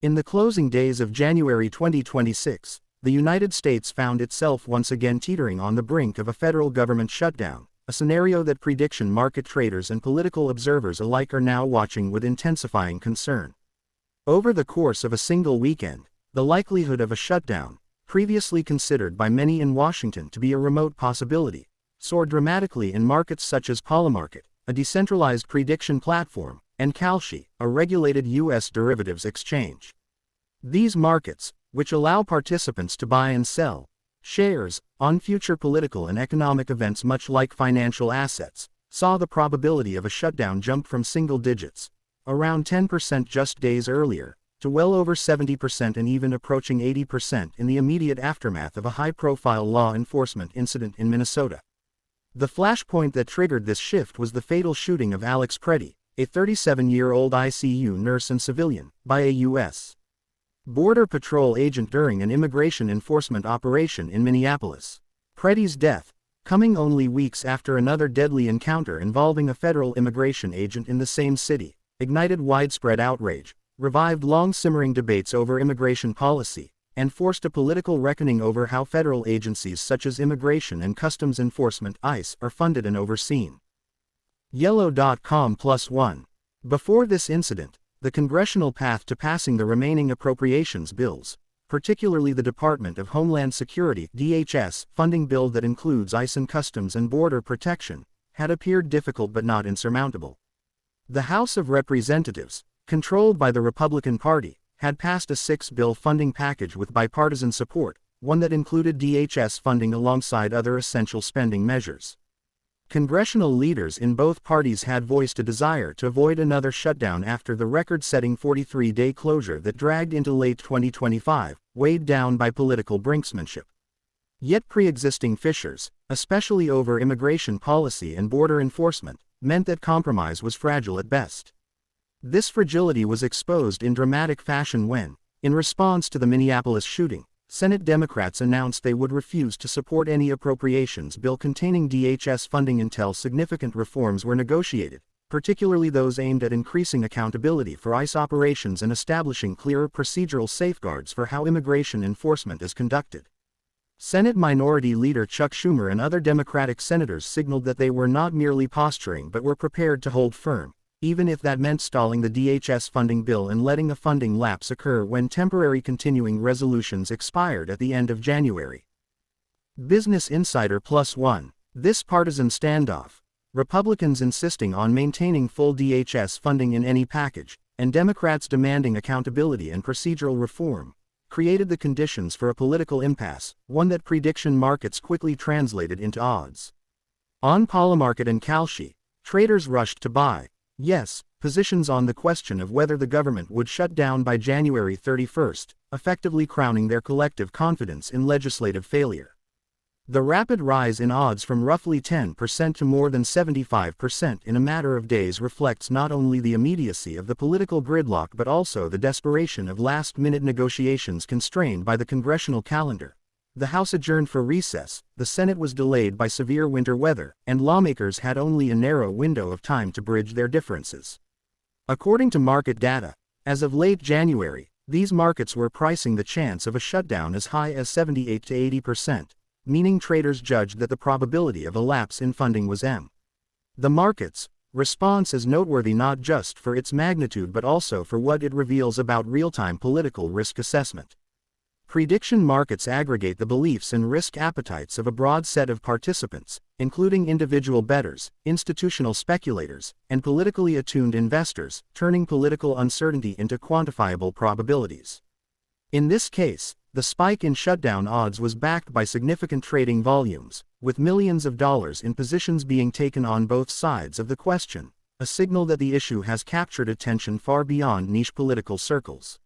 In the closing days of January 2026, the United States found itself once again teetering on the brink of a federal government shutdown, a scenario that prediction market traders and political observers alike are now watching with intensifying concern. Over the course of a single weekend, the likelihood of a shutdown, previously considered by many in Washington to be a remote possibility, soared dramatically in markets such as Polymarket, a decentralized prediction platform, and Kalshi, a regulated U.S. derivatives exchange. These markets, which allow participants to buy and sell shares on future political and economic events much like financial assets, saw the probability of a shutdown jump from single digits, around 10% just days earlier, to well over 70% and even approaching 80% in the immediate aftermath of a high-profile law enforcement incident in Minnesota. The flashpoint that triggered this shift was the fatal shooting of Alex Preddy, a 37-year-old ICU nurse and civilian, by a U.S. Border Patrol agent during an immigration enforcement operation in Minneapolis. Preddy's death, coming only weeks after another deadly encounter involving a federal immigration agent in the same city, ignited widespread outrage, revived long-simmering debates over immigration policy, and forced a political reckoning over how federal agencies such as Immigration and Customs Enforcement (ICE) are funded and overseen. Yellow.com+1. Before this incident, the congressional path to passing the remaining appropriations bills, particularly the Department of Homeland Security (DHS) funding bill that includes ICE and Customs and Border Protection, had appeared difficult but not insurmountable. The House of Representatives, controlled by the Republican Party, had passed a six-bill funding package with bipartisan support, one that included DHS funding alongside other essential spending measures. Congressional leaders in both parties had voiced a desire to avoid another shutdown after the record-setting 43-day closure that dragged into late 2025, weighed down by political brinksmanship. Yet pre-existing fissures, especially over immigration policy and border enforcement, meant that compromise was fragile at best. This fragility was exposed in dramatic fashion when, in response to the Minneapolis shooting, Senate Democrats announced they would refuse to support any appropriations bill containing DHS funding until significant reforms were negotiated, particularly those aimed at increasing accountability for ICE operations and establishing clearer procedural safeguards for how immigration enforcement is conducted. Senate Minority Leader Chuck Schumer and other Democratic senators signaled that they were not merely posturing but were prepared to hold firm, even if that meant stalling the DHS funding bill and letting a funding lapse occur when temporary continuing resolutions expired at the end of January. Business Insider +1. This partisan standoff, Republicans insisting on maintaining full DHS funding in any package, and Democrats demanding accountability and procedural reform, created the conditions for a political impasse, one that prediction markets quickly translated into odds. On Polymarket and Kalshi, traders rushed to buy positions on the question of whether the government would shut down by January 31st, effectively crowning their collective confidence in legislative failure. The rapid rise in odds from roughly 10% to more than 75% in a matter of days reflects not only the immediacy of the political gridlock but also the desperation of last-minute negotiations constrained by the congressional calendar. The House adjourned for recess, the Senate was delayed by severe winter weather, and lawmakers had only a narrow window of time to bridge their differences. According to market data, as of late January, these markets were pricing the chance of a shutdown as high as 78 to 80%, meaning traders judged that the probability of a lapse in funding was M. The market's response is noteworthy not just for its magnitude but also for what it reveals about real-time political risk assessment. Prediction markets aggregate the beliefs and risk appetites of a broad set of participants, including individual bettors, institutional speculators, and politically attuned investors, turning political uncertainty into quantifiable probabilities. In this case, the spike in shutdown odds was backed by significant trading volumes, with millions of dollars in positions being taken on both sides of the question, a signal that the issue has captured attention far beyond niche political circles.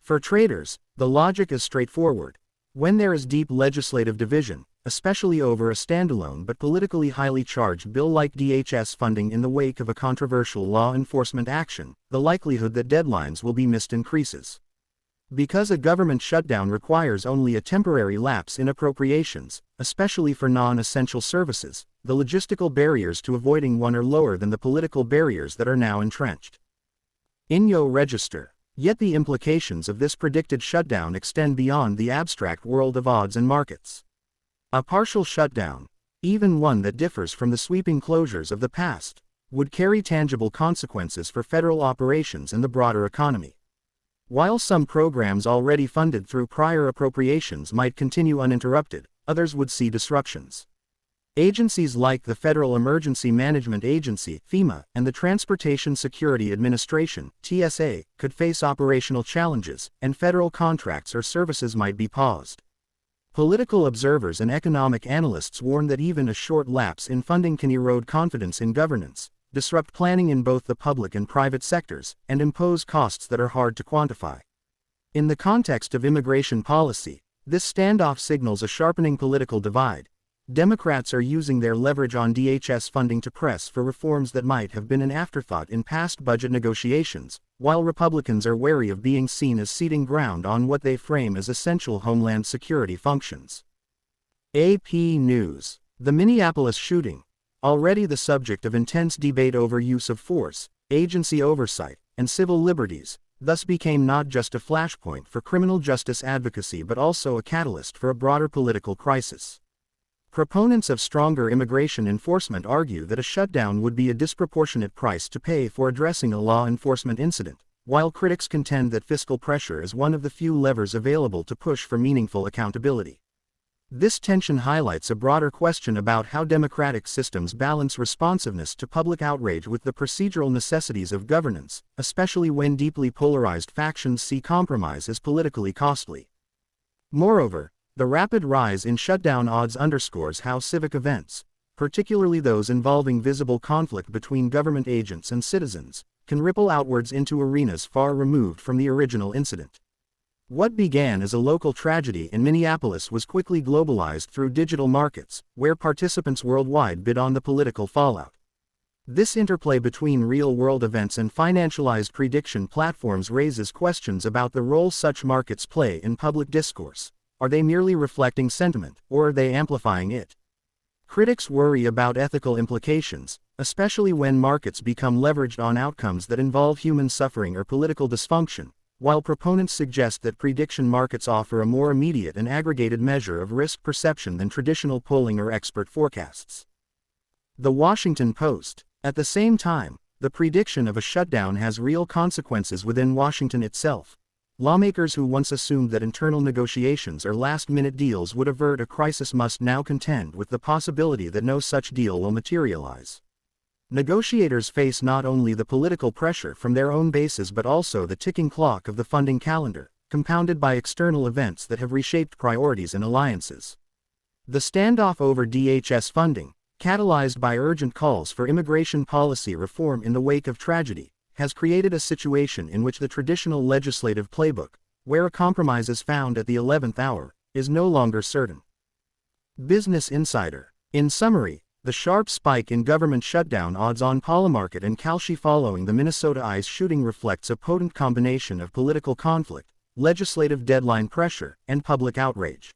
For traders, the logic is straightforward. When there is deep legislative division, especially over a standalone but politically highly charged bill like DHS funding in the wake of a controversial law enforcement action, the likelihood that deadlines will be missed increases. Because a government shutdown requires only a temporary lapse in appropriations, especially for non-essential services, the logistical barriers to avoiding one are lower than the political barriers that are now entrenched. INYO Register. Yet the implications of this predicted shutdown extend beyond the abstract world of odds and markets. A partial shutdown, even one that differs from the sweeping closures of the past, would carry tangible consequences for federal operations and the broader economy. While some programs already funded through prior appropriations might continue uninterrupted, others would see disruptions. Agencies like the Federal Emergency Management Agency (FEMA) and the Transportation Security Administration (TSA) could face operational challenges, and federal contracts or services might be paused. Political observers and economic analysts warn that even a short lapse in funding can erode confidence in governance, disrupt planning in both the public and private sectors, and impose costs that are hard to quantify. In the context of immigration policy, this standoff signals a sharpening political divide. Democrats are using their leverage on DHS funding to press for reforms that might have been an afterthought in past budget negotiations, while Republicans are wary of being seen as ceding ground on what they frame as essential homeland security functions. AP News. The Minneapolis shooting, already the subject of intense debate over use of force, agency oversight, and civil liberties, thus became not just a flashpoint for criminal justice advocacy but also a catalyst for a broader political crisis. Proponents of stronger immigration enforcement argue that a shutdown would be a disproportionate price to pay for addressing a law enforcement incident, while critics contend that fiscal pressure is one of the few levers available to push for meaningful accountability. This tension highlights a broader question about how democratic systems balance responsiveness to public outrage with the procedural necessities of governance, especially when deeply polarized factions see compromise as politically costly. Moreover, the rapid rise in shutdown odds underscores how civic events, particularly those involving visible conflict between government agents and citizens, can ripple outwards into arenas far removed from the original incident. What began as a local tragedy in Minneapolis was quickly globalized through digital markets, where participants worldwide bid on the political fallout. This interplay between real-world events and financialized prediction platforms raises questions about the role such markets play in public discourse. Are they merely reflecting sentiment, or are they amplifying it? Critics worry about ethical implications, especially when markets become leveraged on outcomes that involve human suffering or political dysfunction, while proponents suggest that prediction markets offer a more immediate and aggregated measure of risk perception than traditional polling or expert forecasts. The Washington Post. At the same time, the prediction of a shutdown has real consequences within Washington itself. Lawmakers who once assumed that internal negotiations or last-minute deals would avert a crisis must now contend with the possibility that no such deal will materialize. Negotiators face not only the political pressure from their own bases but also the ticking clock of the funding calendar, compounded by external events that have reshaped priorities and alliances. The standoff over DHS funding, catalyzed by urgent calls for immigration policy reform in the wake of tragedy, has created a situation in which the traditional legislative playbook, where a compromise is found at the 11th hour, is no longer certain. Business Insider. In summary, the sharp spike in government shutdown odds on Polymarket and Kalshi following the Minnesota ICE shooting reflects a potent combination of political conflict, legislative deadline pressure, and public outrage.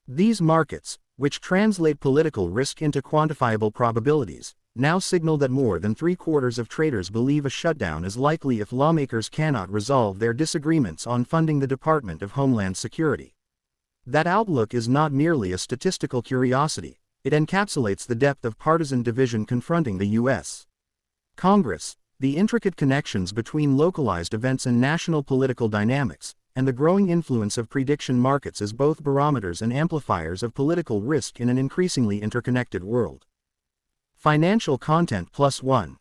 These markets, which translate political risk into quantifiable probabilities, now signal that more than 3/4 of traders believe a shutdown is likely if lawmakers cannot resolve their disagreements on funding the Department of Homeland Security. That outlook is not merely a statistical curiosity, it encapsulates the depth of partisan division confronting the U.S. Congress, the intricate connections between localized events and national political dynamics, and the growing influence of prediction markets as both barometers and amplifiers of political risk in an increasingly interconnected world. Financial content +1.